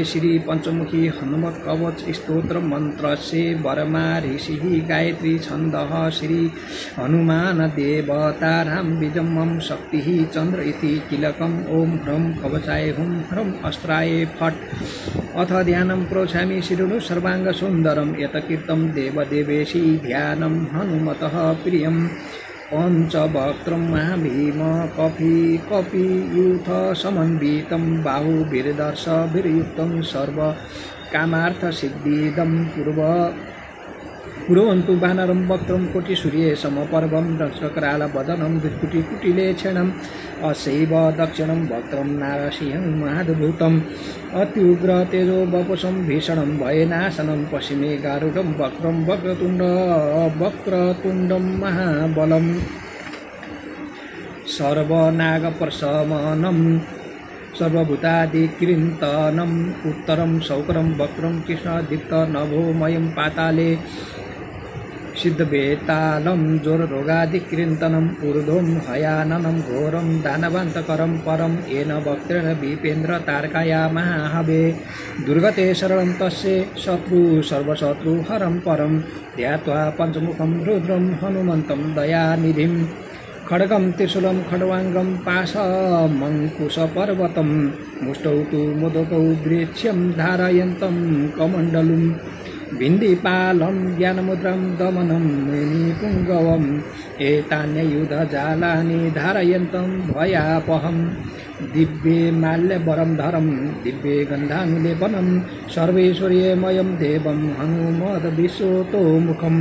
श्री पंचमुखी हनुमत कवच स्तोत्र मंत्र से बरमा ऋषि गायत्री छंद श्री हनुमान देवताराम बीजम शक्ति चंद्र इति कीलकम ओम ह्रम कवचाय हुम ह्रम अस्त्राय फट अथ ध्यानं प्रोक्षामि शिरुनु सर्वांग सुंदरम यत कीर्तम देवदेवेशी ध्यानं हनुमतः प्रियम पंचवक्त्रं महाभीम कपियूथ समन्वितं बाहुवीरदर्श वीरयुक्तं सर्व कामार्थ सिद्धिदं पुरवन्तु वानरं वक्त्रं कोटिसूर्ये समपर्वं दक्षकराल वदनं विकुटिकुटिले क्षणम् अशैव दक्षिणं वक्त्रं नारसिंहं महाद्भुतम् अत्युग्र तेजो वपुषं भीषणं भयनाशनं पश्चिमे गारुडं वक्त्रं वक्रतुण्डं महाबलं सर्वनागप्रशमनं सर्वभूतादिकृन्तनम् उत्तरं शौकरं वक्त्रं कृष्णदीप्तनभोमयं पाताले सिद्धवेतालं जोररोगादिकृन्तनम् ऊर्ध्वं हयाननं घोरं दानवान्तकरं परं येन वक्त्रेण विपेन्द्र तारकाया महाहवे दुर्गते शरणं तस्य शत्रु सर्वशत्रुहरं परं ध्यात्वा पञ्चमुखं रुद्रं हनुमन्तं दयानिधिं खड्गं त्रिशूलं खड्वाङ्गं पाशमङ्कुशपर्वतं मुष्टौ तु मोदकौ वृक्ष्यं धारयन्तं कमण्डलुं भिन्दिपालं ज्ञानमुद्रां दमनं मुनिपुङ्गवम् एतान्ययुधजालानि धारयन्तं भयापहं दिव्ये माल्यवरं धरं दिव्ये गन्धानुलेपनं सर्वेश्वर्यमयं देवं हनुमद्विश्वतोमुखं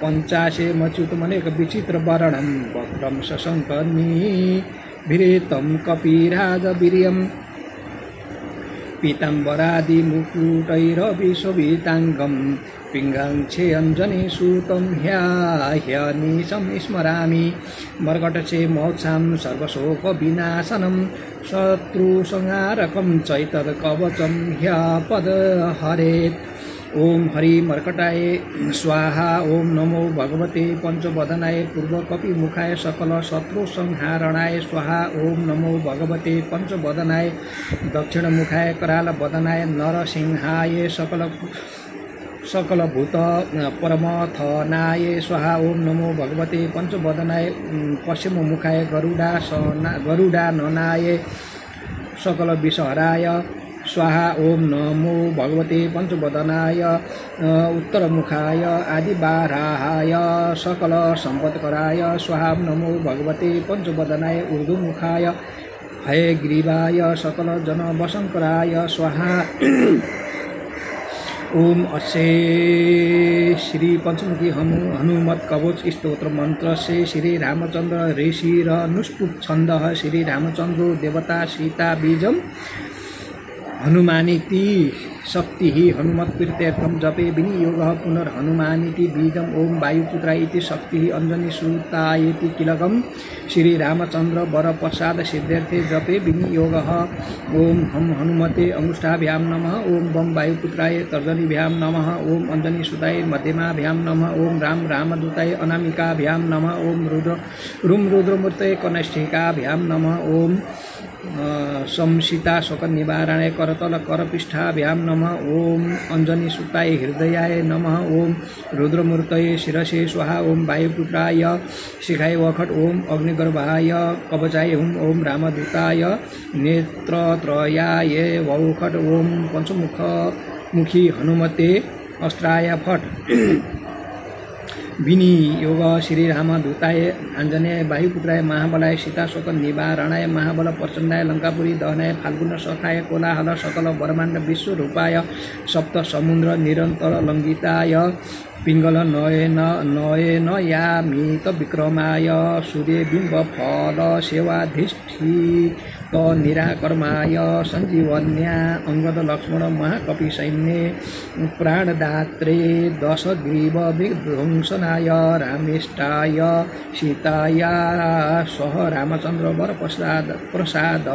पञ्चाशे मच्युतमनेक विचित्रवर्णं वक्त्रं शशङ्कनिभृतं कपिराजवीर्यं पीताम्बरादिमुकुटैरभिशोभिताङ्गं पिङ्गाङ्क्षे अञ्जनीसूतं ह्यनिशं स्मरामि मर्कटचे मोक्षां सर्वशोकविनाशनं शत्रुसंहारकं चैतन्यकवचं ह्यपदहरेत् ओम हरि मर्कटाय स्वाहा ओम नमो भगवते पंचवदनाय पूर्वकपिमुखाय सकल शत्रु संहारणाय स्वाहा ओम नमो भगवते पंचवदनाय दक्षिणमुखाय कराल वदनाय नरसिंहाय सकल भूत परमथनाय स्वाहा ओम नमो भगवते पंचवदनाय पश्चिममुखाय गरुडाननाय सकल विषहराय स्वाहा ओम नमो भगवते पंचवदनाय उत्तरमुखाय आदिबाराहाय सकल संपत्कराय स्वाहा नमो भगवते पंचवदनाय ऊर्ध्वमुखाय हयग्रीवाय सकल जनवशंकराय स्वाहा ओम अस्य श्री पंचमुखी हनुमत कवच स्तोत्र मंत्र से श्री रामचंद्र ऋषिरनुष्टुप छंद श्री रामचंद्रो देवता सीता बीजम हनुमानिति शक्ति हनुमत प्रीत्यर्थम जपे विनियोग पुनर्हनुमानिति बीजम ओम वायुपुत्रा इति शक्ति अंजनी सुतायति किलकम श्री रामचंद्र वर प्रसाद सिद्ध्यर्थे जपे विनियोग ओम हम हनुमते अंगुष्ठाभ्यां नमः ओम बम वायुपुत्राय तर्जनीभ्यां नमः ओम अंजनी सुताय मध्यमाभ्यां नमः ओम राम रामदूताय अनामिकाभ्यां नमः ओम रुद्रमूर्तये कनिष्ठिकाभ्यां नमः ओम संसीता शोक निवारणाय करतल करपृष्ठाभ्यां नमः ओम अंजनी सुताय हृदयाय नमः ओम रुद्रमूर्तये शिरसे स्वाहा ओम वायुपुत्राय शिखाय वखट ओम अग्निगर्भाय कवचाय हुम ओम रामदूताय नेत्रत्रयाय वौखट ओम पंचमुखी हनुमते अस्त्राय फट विनियोग श्री रामदूताय आंजनेय वायुपुत्राय महाबलाय सीताशोक निवारणाय महाबल प्रचंडाय लंकापुरी दहनाय फाल्गुन सखाय कोलाहल सकल ब्रह्मांड विश्वरूपाय सप्त समुद्र निरंतर लंघिताय पिंगल नयन यामित विक्रमाय सूर्यबिंब फल सेवाधिष्ठित निराकर्माय संजीवन्या अंगद लक्ष्मण महाकपि सैन्ये प्राणदात्रे दशग्रीव विध्वंसनाय रामेष्टाय सीताया सह रामचंद्र वर प्रसाद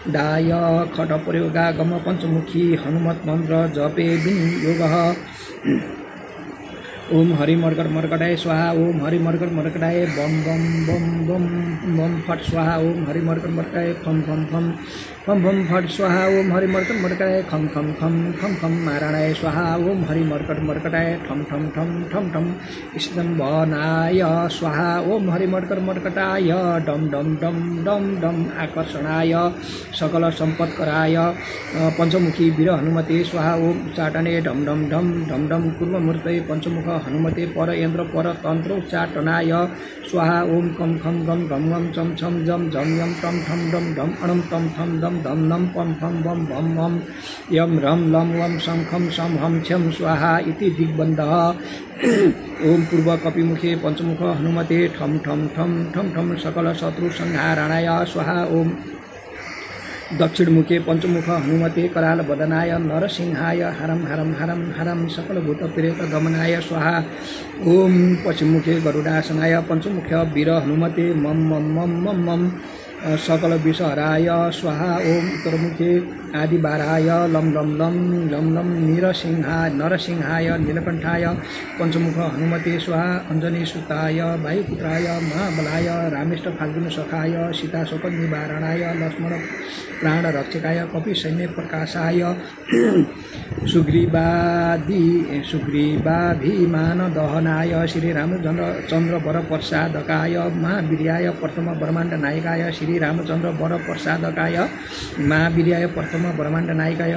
दाय खट प्रयोगागम पंचमुखी हनुमत मंत्र जपे विनियोग ओम हरि मर्कट मर्कटाय स्वाहा ओम हरि मर्कट मर्कटाय बम बम बम बम बम फट स्वाहा ओम हरि मर्कट मर्कटाय फम फम फम फम फम फट स्वाहा ओम हरि मर्कट मर्कटाय खम खम खम खम खम मारणाय स्वाहा ओम हरि मर्कट मर्कटाय ठम ठम ठम ठम ठम स्तम्भनाय स्वाहा ओम हरि मर्कट मर्कटाय डम डम डम डम डम आकर्षणाय सकल सम्पत्कराय पंचमुखी वीर हनुमते स्वाहा ओम उच्चाटने डम डम डम डम डम पूर्वमूर्तये पंचमुख हनुमते पर यंत्र पर तंत्रोच्चाटनाय स्वाहा ओम कम खम गम गम गम चम छम जम झम यम टम ठम डम डम अणम तम थम दम धम नम पम फम बम भम वम यम रम लम वम सम खम सम हम छम स्वाहा इति दिग्बन्धः ओम पूर्व कपिमुखे पंचमुख हनुमते ठम ठम ठम ठम ठम सकल शत्रु संहारणाय स्वाहा ओम दक्षिणमुखे पंचमुख हनुमते कराल वदनाय नरसिंहाय हरम हरम हरम हरम सकल भूत प्रेत गमनाय स्वाहा ओम पश्चिममुखे गरुडासनाय पंचमुख वीर हनुमते मम मम मम मम मम सकल विषहराय स्वाहा ओम उत्तरमुखे आदिबाराय लम लम लम लम लम नरसिंहाय नीलकंठाय पंचमुख हनुमते स्वाहा अंजनी सुताय वायुपुत्राय महाबलाय रामेष्ट फाल्गुन सखाय सीताशोक निवारणाय लक्ष्मण प्राण रक्षकाय कपि सैन्य प्रकाशाय सुग्रीवाभिमान दहनाय श्री रामचंद्र वर प्रसादकाय महावीर्याय प्रथम ब्रह्मांड नायकाय श्री रामचंद्र वर प्रसादकाय महावीर्याय प्रथम ब्रह्मांड नायकाय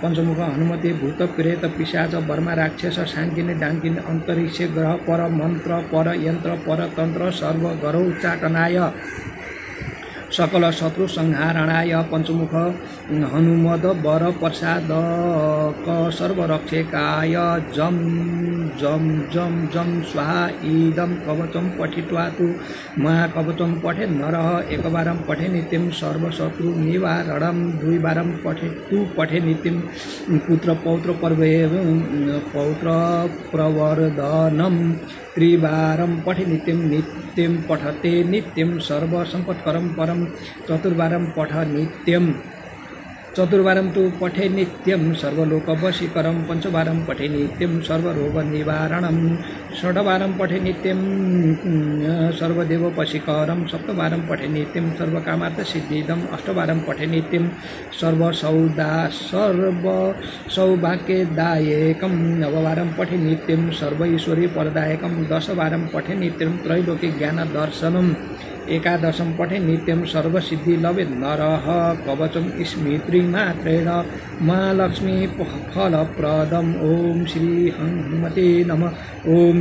पंचमुख हनुमते भूत प्रेत पिशाच वर्मा राक्षस शांकिनी डांकिनी अंतरिक्ष ग्रह पर मंत्र पर यंत्र पर तंत्र सर्व गरौ उच्चाटनाय सकल शत्रु संहारणाय पंचमुख हनुमद वर प्रसादक सर्वरक्षकाय जम जम जम जम स्वाहा इदं कवचं पठित्वा तु महाकवचं पठे नरः एकवारं पठे नित्यं सर्वशत्रु निवारणं द्विवारं पठे नित्यं पुत्र पौत्र प्रवर्धनं त्रिवारं पठे नित्यं पठते नित्यं सर्वसंपत्करं परं चतुर्वारं पठ नित्यं चतुर्वारं तु पठे नित्यं सर्वलोकवशीकरं पंचवारं पठे नित्यं सर्वरोगनिवारणं षड्वारं पठे नित्यं सर्वदेववशीकरं सप्तवारं पठे नित्यं सर्वकामार्थसिद्धिदम् अष्टवारं पठे नित्यं सर्वसौभाग्यदायकं नववारं पठे नित्यं सर्वैश्वर्यप्रदायकं दशवारं पठे नित्यं त्रैलोक्यज्ञानदर्शनम् एकादशं पठे नित्यं सर्वसिद्धि लभेत नरः कवचं स्मृतिमात्रेण महालक्ष्मी फलप्रदम् ओम श्री हनुमते नमः। ओम